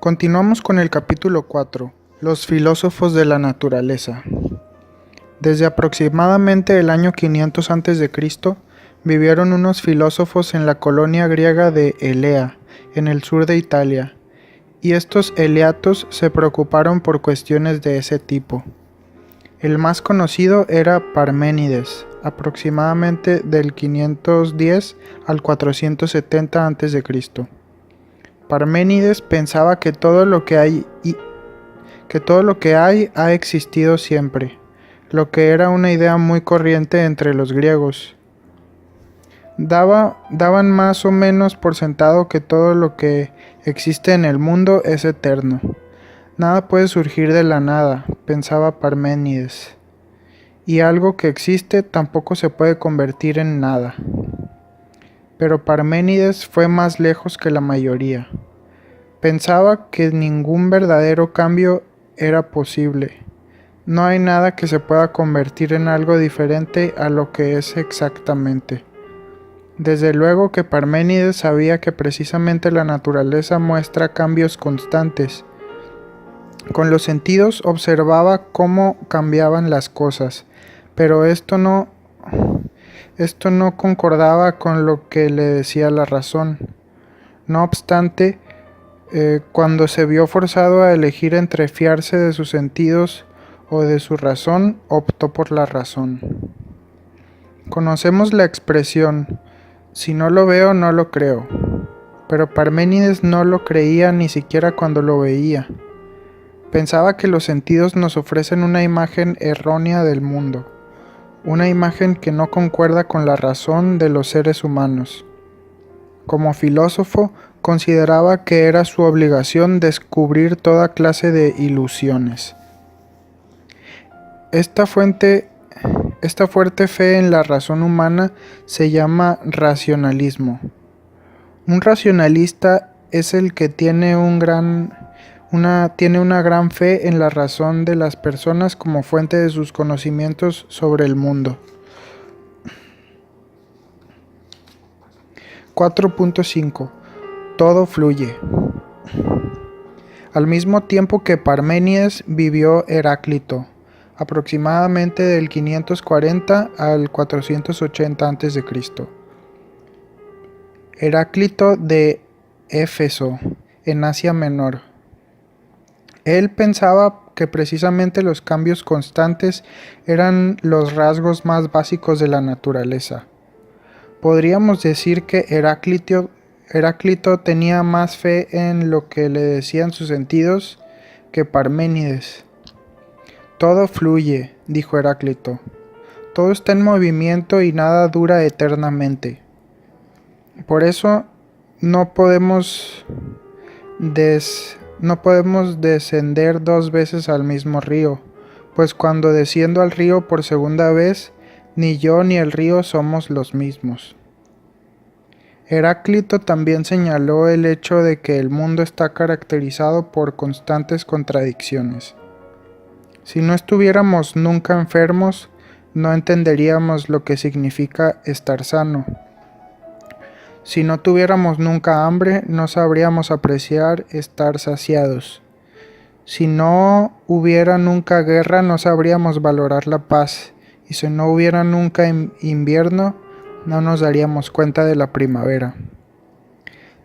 Continuamos con el capítulo 4, los filósofos de la naturaleza. Desde aproximadamente el año 500 a.C., vivieron unos filósofos en la colonia griega de Elea, en el sur de Italia, y estos eleatos se preocuparon por cuestiones de ese tipo. El más conocido era Parménides, aproximadamente del 510 al 470 a.C. Parménides pensaba que todo lo que hay ha existido siempre, lo que era una idea muy corriente entre los griegos. Daban más o menos por sentado que todo lo que existe en el mundo es eterno. Nada puede surgir de la nada, pensaba Parménides, y algo que existe tampoco se puede convertir en nada. Pero Parménides fue más lejos que la mayoría. Pensaba que ningún verdadero cambio era posible. No hay nada que se pueda convertir en algo diferente a lo que es exactamente. Desde luego que Parménides sabía que precisamente la naturaleza muestra cambios constantes. Con los sentidos observaba cómo cambiaban las cosas, pero esto no concordaba con lo que le decía la razón. No obstante, cuando se vio forzado a elegir entre fiarse de sus sentidos o de su razón, optó por la razón. Conocemos la expresión, si no lo veo, no lo creo, pero Parménides no lo creía ni siquiera cuando lo veía. Pensaba que los sentidos nos ofrecen una imagen errónea del mundo, una imagen que no concuerda con la razón de los seres humanos. Como filósofo, consideraba que era su obligación descubrir toda clase de ilusiones. Esta fuerte fe en la razón humana se llama racionalismo. Un racionalista es el que tiene una gran fe en la razón de las personas como fuente de sus conocimientos sobre el mundo. 4.5. Todo fluye. Al mismo tiempo que Parménides vivió Heráclito, aproximadamente del 540 al 480 a.C. Heráclito de Éfeso, en Asia Menor. Él pensaba que precisamente los cambios constantes eran los rasgos más básicos de la naturaleza. Podríamos decir que Heráclito tenía más fe en lo que le decían sus sentidos que Parménides. Todo fluye, dijo Heráclito. Todo está en movimiento y nada dura eternamente. Por eso no podemos descender dos veces al mismo río, pues cuando desciendo al río por segunda vez, ni yo ni el río somos los mismos. Heráclito también señaló el hecho de que el mundo está caracterizado por constantes contradicciones. Si no estuviéramos nunca enfermos, no entenderíamos lo que significa estar sano. Si no tuviéramos nunca hambre, no sabríamos apreciar estar saciados. Si no hubiera nunca guerra, no sabríamos valorar la paz. Y si no hubiera nunca invierno, no nos daríamos cuenta de la primavera.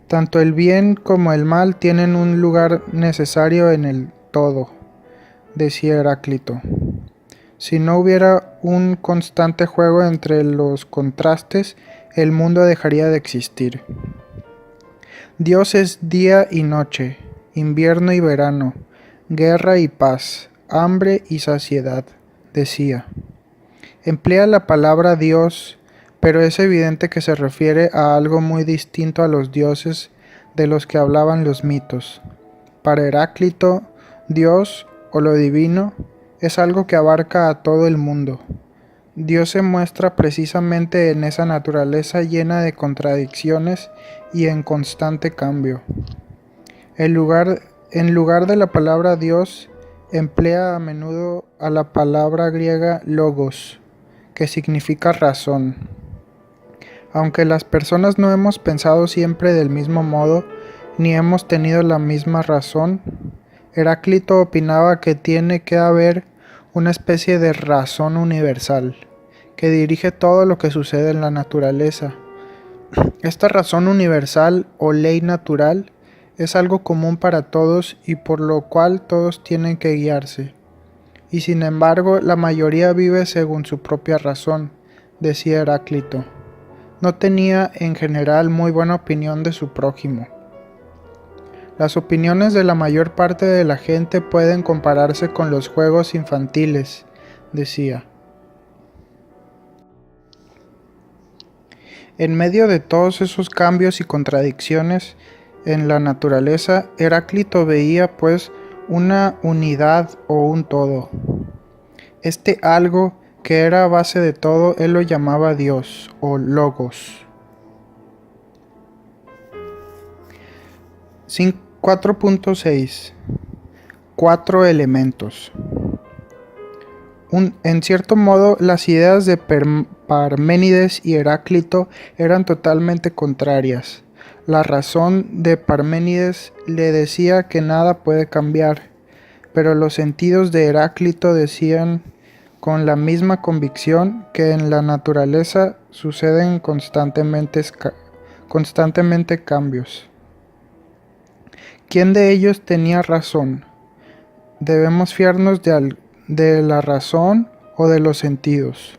Tanto el bien como el mal tienen un lugar necesario en el todo, decía Heráclito. Si no hubiera un constante juego entre los contrastes, el mundo dejaría de existir. Dios es día y noche, invierno y verano, guerra y paz, hambre y saciedad, decía. Emplea la palabra Dios, pero es evidente que se refiere a algo muy distinto a los dioses de los que hablaban los mitos. Para Heráclito, Dios, o lo divino, es algo que abarca a todo el mundo. Dios se muestra precisamente en esa naturaleza llena de contradicciones y en constante cambio. En lugar de la palabra Dios, emplea a menudo a la palabra griega logos, que significa razón. Aunque las personas no hemos pensado siempre del mismo modo, ni hemos tenido la misma razón. Heráclito opinaba que tiene que haber una especie de razón universal, que dirige todo lo que sucede en la naturaleza. Esta razón universal o ley natural es algo común para todos y por lo cual todos tienen que guiarse. Y sin embargo, la mayoría vive según su propia razón, decía Heráclito. No tenía en general muy buena opinión de su prójimo. Las opiniones de la mayor parte de la gente pueden compararse con los juegos infantiles, decía. En medio de todos esos cambios y contradicciones en la naturaleza, Heráclito veía pues una unidad o un todo. Este algo que era base de todo, él lo llamaba Dios o Logos. 4.6 Cuatro elementos. En cierto modo, las ideas de Parménides y Heráclito eran totalmente contrarias. La razón de Parménides le decía que nada puede cambiar, pero los sentidos de Heráclito decían con la misma convicción que en la naturaleza suceden constantemente cambios. ¿Quién de ellos tenía razón? ¿Debemos fiarnos de la razón o de los sentidos?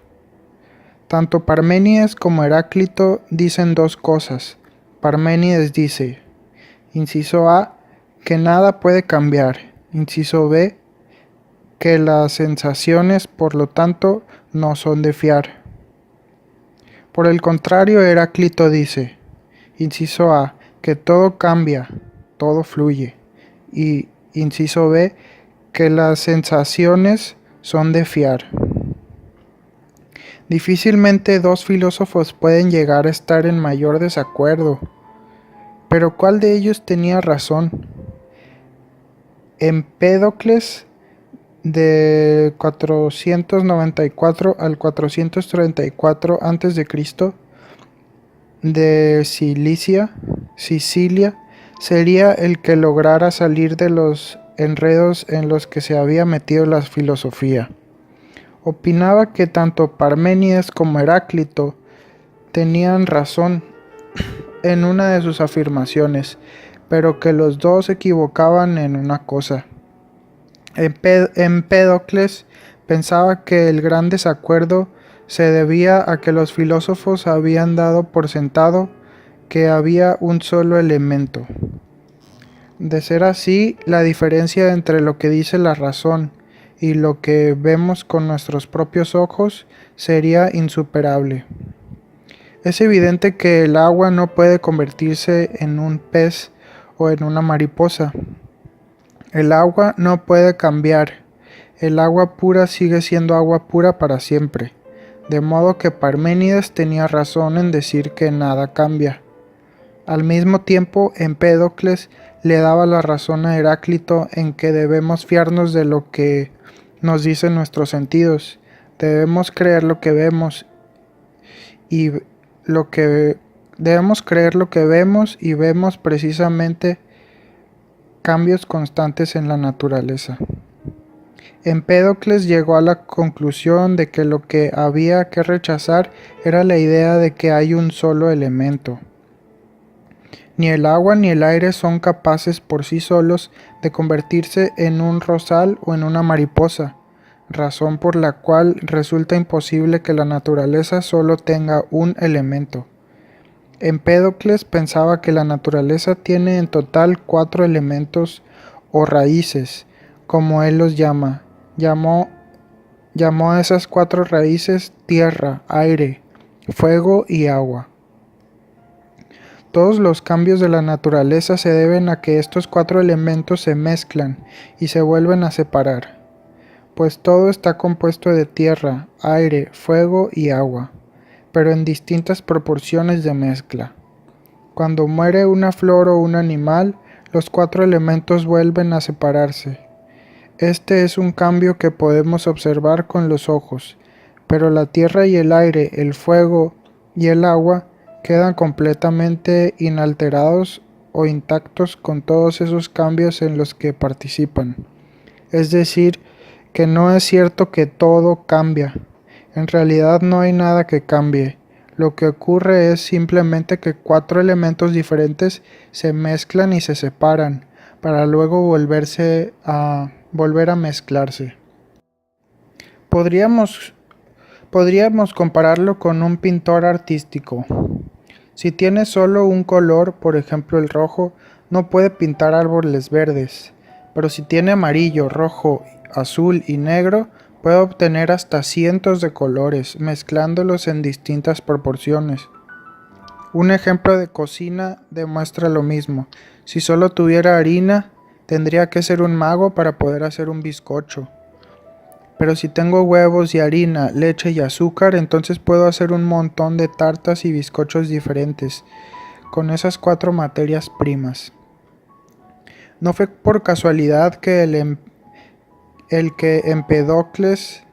Tanto Parménides como Heráclito dicen dos cosas. Parménides dice, inciso A, que nada puede cambiar. Inciso B, que las sensaciones, por lo tanto, no son de fiar. Por el contrario, Heráclito dice, inciso A, que todo cambia, todo fluye. Y inciso B, que las sensaciones son de fiar. Difícilmente dos filósofos pueden llegar a estar en mayor desacuerdo. Pero ¿cuál de ellos tenía razón? Empédocles, de 494 al 434 a.C., de Sicilia, sería el que lograra salir de los enredos en los que se había metido la filosofía. Opinaba que tanto Parménides como Heráclito tenían razón en una de sus afirmaciones, pero que los dos se equivocaban en una cosa. Empédocles pensaba que el gran desacuerdo se debía a que los filósofos habían dado por sentado que había un solo elemento. De ser así, la diferencia entre lo que dice la razón y lo que vemos con nuestros propios ojos sería insuperable. Es evidente que el agua no puede convertirse en un pez o en una mariposa. El agua no puede cambiar. El agua pura sigue siendo agua pura para siempre. De modo que Parménides tenía razón en decir que nada cambia. Al mismo tiempo, Empédocles le daba la razón a Heráclito en que debemos fiarnos de lo que nos dicen nuestros sentidos. Debemos creer lo que vemos y vemos precisamente cambios constantes en la naturaleza. Empédocles llegó a la conclusión de que lo que había que rechazar era la idea de que hay un solo elemento. Ni el agua ni el aire son capaces por sí solos de convertirse en un rosal o en una mariposa, razón por la cual resulta imposible que la naturaleza solo tenga un elemento. Empédocles pensaba que la naturaleza tiene en total 4 elementos o raíces, como él los llama. Llamó a esas 4 raíces tierra, aire, fuego y agua. Todos los cambios de la naturaleza se deben a que estos 4 elementos se mezclan y se vuelven a separar, pues todo está compuesto de tierra, aire, fuego y agua, pero en distintas proporciones de mezcla. Cuando muere una flor o un animal, los 4 elementos vuelven a separarse. Este es un cambio que podemos observar con los ojos, pero la tierra y el aire, el fuego y el agua quedan completamente inalterados o intactos con todos esos cambios en los que participan. Es decir, que no es cierto que todo cambia. En realidad no hay nada que cambie. Lo que ocurre es simplemente que cuatro elementos diferentes se mezclan y se separan, para luego volver a mezclarse. Podríamos compararlo con un pintor artístico. Si tiene solo un color, por ejemplo el rojo, no puede pintar árboles verdes, pero si tiene amarillo, rojo, azul y negro, puede obtener hasta cientos de colores, mezclándolos en distintas proporciones. Un ejemplo de cocina demuestra lo mismo. Si solo tuviera harina, tendría que ser un mago para poder hacer un bizcocho. Pero si tengo huevos y harina, leche y azúcar, entonces puedo hacer un montón de tartas y bizcochos diferentes con esas cuatro materias primas. No fue por casualidad que Empédocles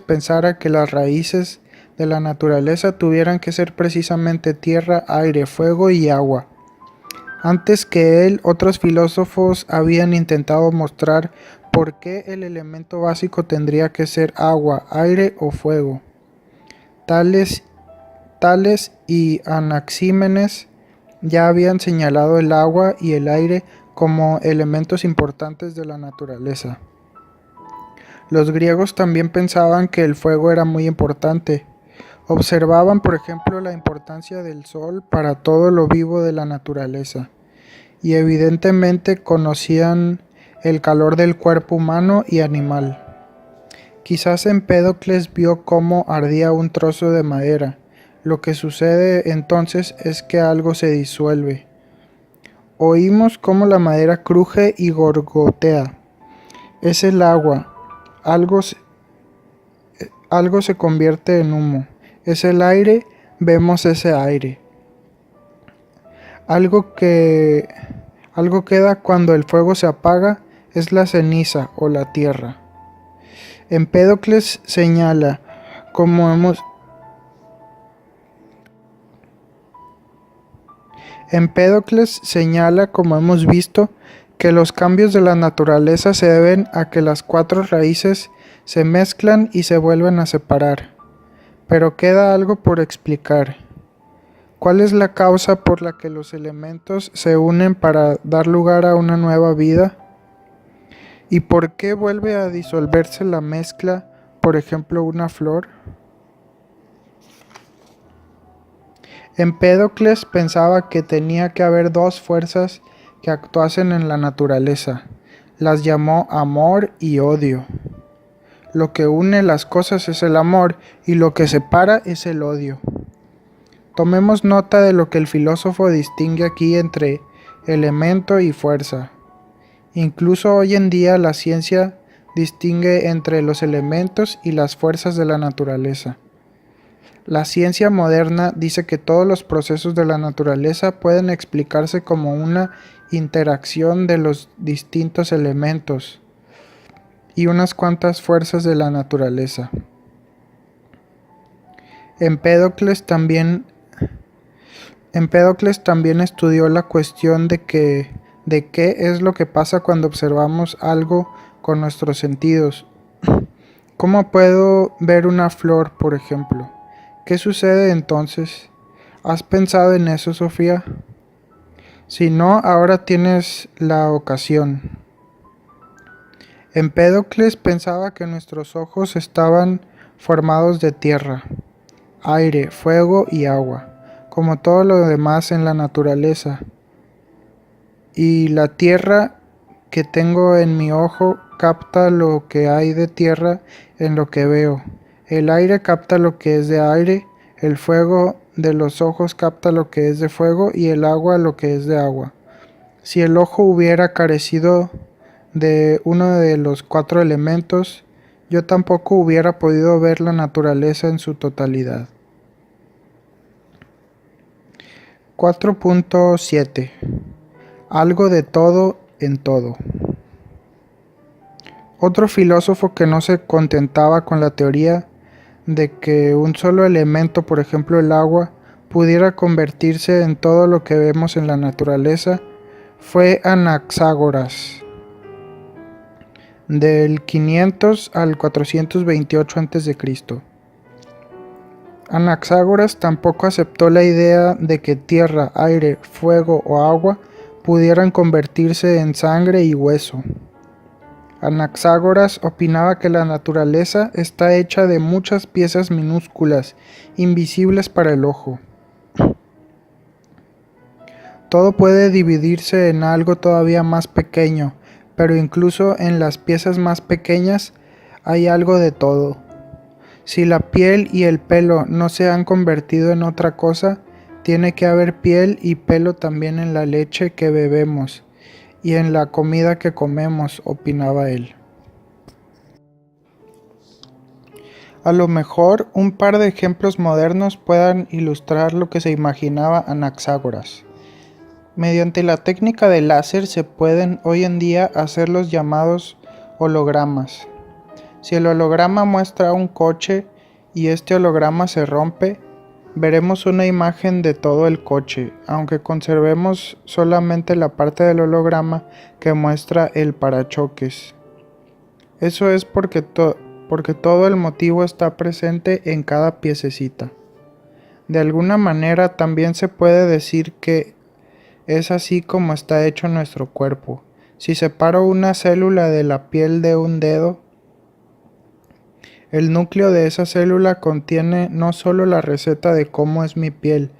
pensara que las raíces de la naturaleza tuvieran que ser precisamente tierra, aire, fuego y agua. Antes que él, otros filósofos habían intentado mostrar por qué el elemento básico tendría que ser agua, aire o fuego. Tales y Anaxímenes ya habían señalado el agua y el aire como elementos importantes de la naturaleza. Los griegos también pensaban que el fuego era muy importante. Observaban, por ejemplo, la importancia del sol para todo lo vivo de la naturaleza, y evidentemente conocían el calor del cuerpo humano y animal. Quizás Empédocles vio cómo ardía un trozo de madera. Lo que sucede entonces es que algo se disuelve. Oímos cómo la madera cruje y gorgotea. Es el agua. Algo se convierte en humo. Es el aire, vemos ese aire. Algo queda cuando el fuego se apaga, es la ceniza o la tierra. Empédocles señala, como hemos visto, que los cambios de la naturaleza se deben a que las cuatro raíces se mezclan y se vuelven a separar. Pero queda algo por explicar. ¿Cuál es la causa por la que los elementos se unen para dar lugar a una nueva vida? ¿Y por qué vuelve a disolverse la mezcla, por ejemplo, una flor? Empédocles pensaba que tenía que haber dos fuerzas que actuasen en la naturaleza. Las llamó amor y odio. Lo que une las cosas es el amor y lo que separa es el odio. Tomemos nota de lo que el filósofo distingue aquí entre elemento y fuerza. Incluso hoy en día la ciencia distingue entre los elementos y las fuerzas de la naturaleza. La ciencia moderna dice que todos los procesos de la naturaleza pueden explicarse como una interacción de los distintos elementos y unas cuantas fuerzas de la naturaleza. Empédocles también estudió la cuestión de qué es lo que pasa cuando observamos algo con nuestros sentidos. ¿Cómo puedo ver una flor, por ejemplo? ¿Qué sucede entonces? ¿Has pensado en eso, Sofía? Si no, ahora tienes la ocasión. Empédocles pensaba que nuestros ojos estaban formados de tierra, aire, fuego y agua, como todo lo demás en la naturaleza. Y la tierra que tengo en mi ojo capta lo que hay de tierra en lo que veo. El aire capta lo que es de aire, el fuego de los ojos capta lo que es de fuego y el agua lo que es de agua. Si el ojo hubiera carecido de uno de los cuatro elementos, yo tampoco hubiera podido ver la naturaleza en su totalidad. 4.7. Algo de todo en todo. Otro filósofo que no se contentaba con la teoría de que un solo elemento, por ejemplo el agua, pudiera convertirse en todo lo que vemos en la naturaleza fue Anaxágoras, del 500 al 428 a.C. Anaxágoras tampoco aceptó la idea de que tierra, aire, fuego o agua pudieran convertirse en sangre y hueso. Anaxágoras opinaba que la naturaleza está hecha de muchas piezas minúsculas, invisibles para el ojo. Todo puede dividirse en algo todavía más pequeño, pero incluso en las piezas más pequeñas hay algo de todo. Si la piel y el pelo no se han convertido en otra cosa, tiene que haber piel y pelo también en la leche que bebemos y en la comida que comemos, opinaba él. A lo mejor un par de ejemplos modernos puedan ilustrar lo que se imaginaba Anaxágoras. Mediante la técnica de láser se pueden hoy en día hacer los llamados hologramas. Si el holograma muestra un coche y este holograma se rompe, veremos una imagen de todo el coche, aunque conservemos solamente la parte del holograma que muestra el parachoques. Eso es porque todo el motivo está presente en cada piececita. De alguna manera también se puede decir que es así como está hecho nuestro cuerpo. Si separo una célula de la piel de un dedo, el núcleo de esa célula contiene no solo la receta de cómo es mi piel,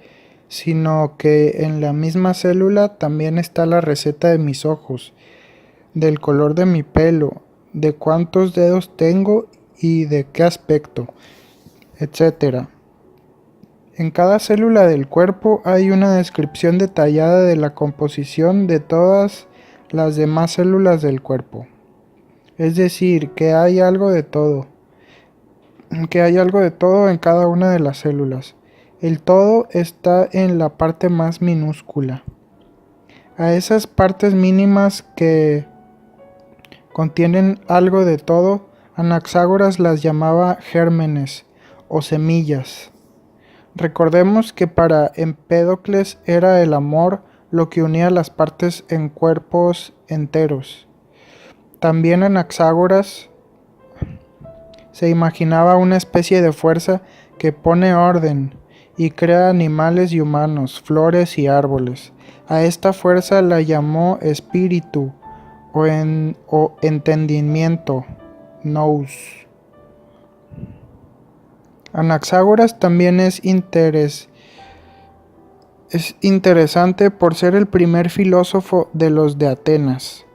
sino que en la misma célula también está la receta de mis ojos, del color de mi pelo, de cuántos dedos tengo y de qué aspecto, etc. En cada célula del cuerpo hay una descripción detallada de la composición de todas las demás células del cuerpo. Es decir, que hay algo de todo en cada una de las células. El todo está en la parte más minúscula. A esas partes mínimas que contienen algo de todo, Anaxágoras las llamaba gérmenes o semillas. Recordemos que para Empédocles era el amor lo que unía las partes en cuerpos enteros. También Anaxágoras se imaginaba una especie de fuerza que pone orden y crea animales y humanos, flores y árboles. A esta fuerza la llamó espíritu o entendimiento, nous. Anaxágoras también es interesante por ser el primer filósofo de los de Atenas.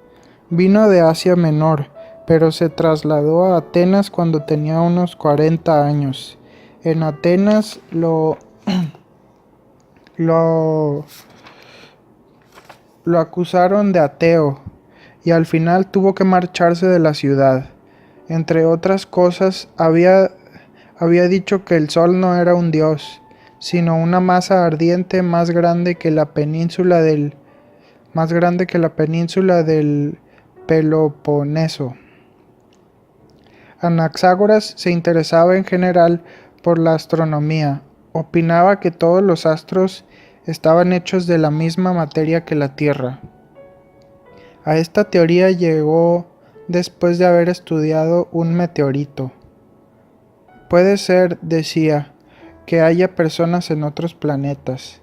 Vino de Asia Menor, pero se trasladó a Atenas cuando tenía unos 40 años. En Atenas lo acusaron de ateo y al final tuvo que marcharse de la ciudad. Entre otras cosas, había dicho que el sol no era un dios, sino una masa ardiente más grande que la península del Peloponeso. Anaxágoras se interesaba en general por la astronomía. Opinaba que todos los astros estaban hechos de la misma materia que la Tierra. A esta teoría llegó después de haber estudiado un meteorito. Puede ser, decía, que haya personas en otros planetas.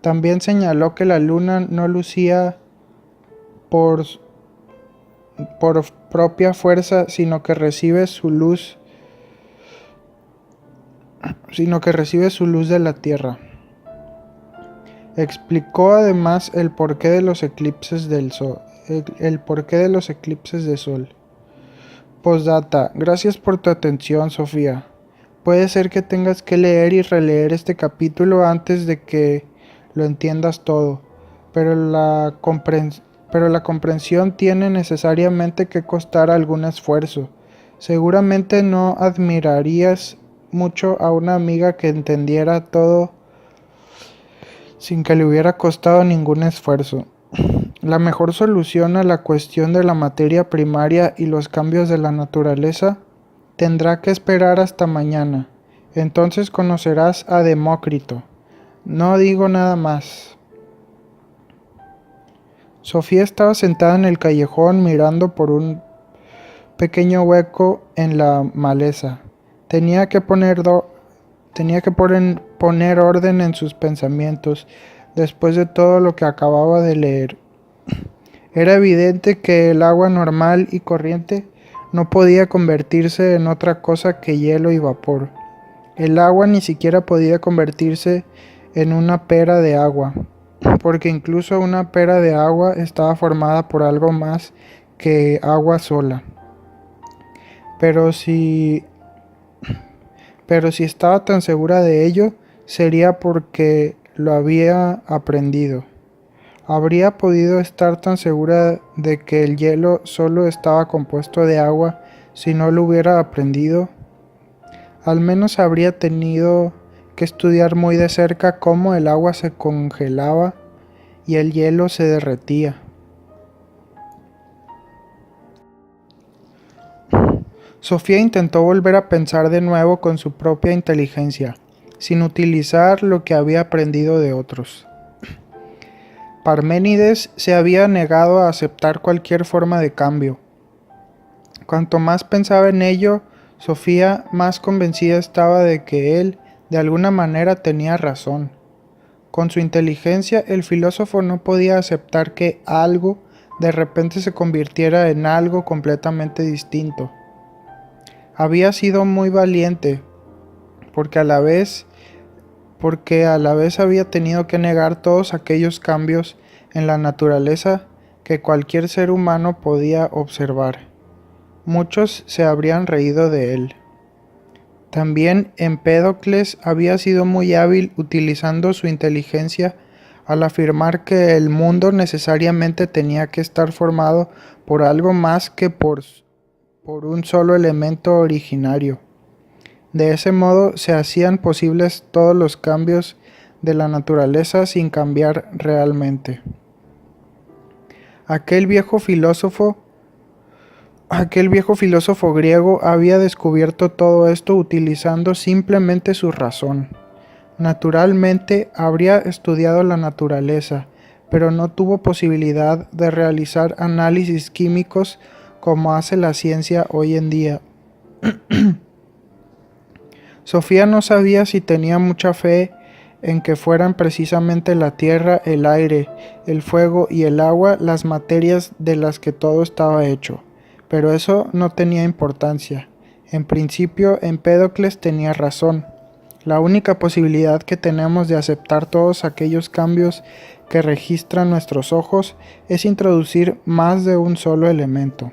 También señaló que la luna no lucía por propia fuerza, sino que recibe su luz de la Tierra. Explicó además el porqué de los eclipses del sol. Postdata. Gracias por tu atención, Sofía. Puede ser que tengas que leer y releer este capítulo antes de que lo entiendas todo, pero la comprensión tiene necesariamente que costar algún esfuerzo. Seguramente no admirarías mucho a una amiga que entendiera todo sin que le hubiera costado ningún esfuerzo. La mejor solución a la cuestión de la materia primaria y los cambios de la naturaleza tendrá que esperar hasta mañana. Entonces conocerás a Demócrito. No digo nada más. Sofía estaba sentada en el callejón mirando por un pequeño hueco en la maleza. Tenía que poner orden en sus pensamientos después de todo lo que acababa de leer. Era evidente que el agua normal y corriente no podía convertirse en otra cosa que hielo y vapor. El agua ni siquiera podía convertirse en una pera de agua, porque incluso una pera de agua estaba formada por algo más que agua sola. Pero si estaba tan segura de ello, sería porque lo había aprendido. ¿Habría podido estar tan segura de que el hielo solo estaba compuesto de agua si no lo hubiera aprendido? Al menos habría tenido que estudiar muy de cerca cómo el agua se congelaba y el hielo se derretía. Sofía intentó volver a pensar de nuevo con su propia inteligencia, sin utilizar lo que había aprendido de otros. Parménides se había negado a aceptar cualquier forma de cambio. Cuanto más pensaba en ello, Sofía más convencida estaba de que él, de alguna manera, tenía razón. Con su inteligencia, el filósofo no podía aceptar que algo de repente se convirtiera en algo completamente distinto. Había sido muy valiente, porque a la vez había tenido que negar todos aquellos cambios en la naturaleza que cualquier ser humano podía observar. Muchos se habrían reído de él. También Empédocles había sido muy hábil utilizando su inteligencia al afirmar que el mundo necesariamente tenía que estar formado por algo más que por un solo elemento originario. De ese modo se hacían posibles todos los cambios de la naturaleza sin cambiar realmente. Aquel viejo filósofo griego había descubierto todo esto utilizando simplemente su razón. Naturalmente habría estudiado la naturaleza, pero no tuvo posibilidad de realizar análisis químicos como hace la ciencia hoy en día. Sofía no sabía si tenía mucha fe en que fueran precisamente la tierra, el aire, el fuego y el agua las materias de las que todo estaba hecho, pero eso no tenía importancia. En principio, Empédocles tenía razón. La única posibilidad que tenemos de aceptar todos aquellos cambios que registran nuestros ojos es introducir más de un solo elemento.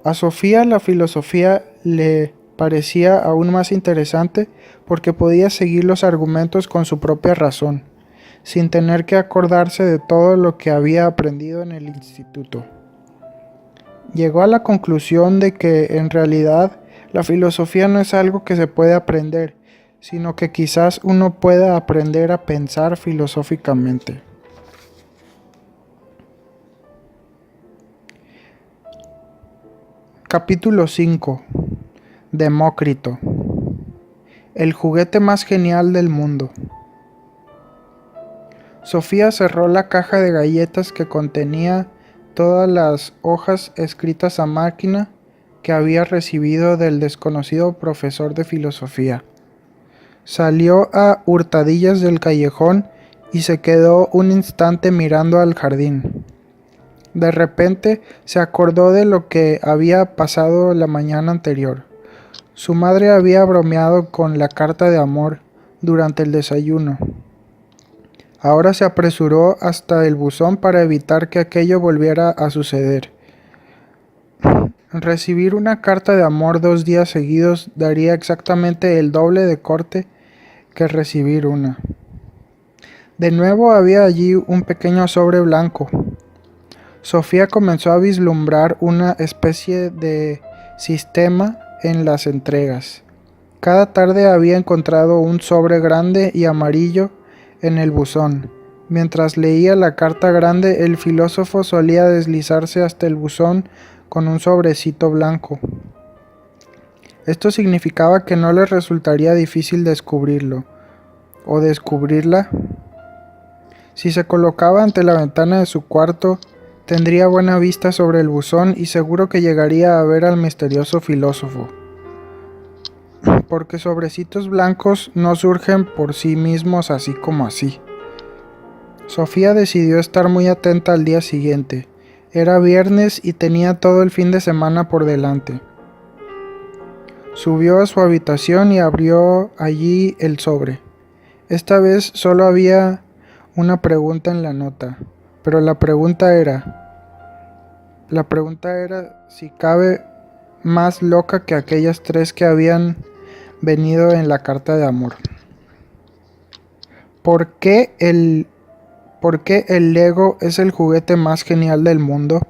A Sofía la filosofía le parecía aún más interesante porque podía seguir los argumentos con su propia razón, sin tener que acordarse de todo lo que había aprendido en el instituto. Llegó a la conclusión de que en realidad la filosofía no es algo que se puede aprender, sino que quizás uno pueda aprender a pensar filosóficamente. Capítulo 5. Demócrito. El juguete más genial del mundo. Sofía cerró la caja de galletas que contenía todas las hojas escritas a máquina que había recibido del desconocido profesor de filosofía. Salió a hurtadillas del callejón y se quedó un instante mirando al jardín. De repente se acordó de lo que había pasado la mañana anterior. Su madre había bromeado con la carta de amor durante el desayuno. Ahora se apresuró hasta el buzón para evitar que aquello volviera a suceder. Recibir una carta de amor 2 días seguidos daría exactamente el doble de corte que recibir una. De nuevo había allí un pequeño sobre blanco. Sofía comenzó a vislumbrar una especie de sistema en las entregas. Cada tarde había encontrado un sobre grande y amarillo en el buzón. Mientras leía la carta grande, el filósofo solía deslizarse hasta el buzón con un sobrecito blanco. Esto significaba que no le resultaría difícil descubrirlo. o descubrirla. Si se colocaba ante la ventana de su cuarto, tendría buena vista sobre el buzón y seguro que llegaría a ver al misterioso filósofo. Porque sobrecitos blancos no surgen por sí mismos así como así. Sofía decidió estar muy atenta al día siguiente. Era viernes y tenía todo el fin de semana por delante. Subió a su habitación y abrió allí el sobre. Esta vez solo había una pregunta en la nota, pero la pregunta era si cabe más loca que aquellas 3 que habían venido en la carta de amor. ¿Por qué el Lego es el juguete más genial del mundo?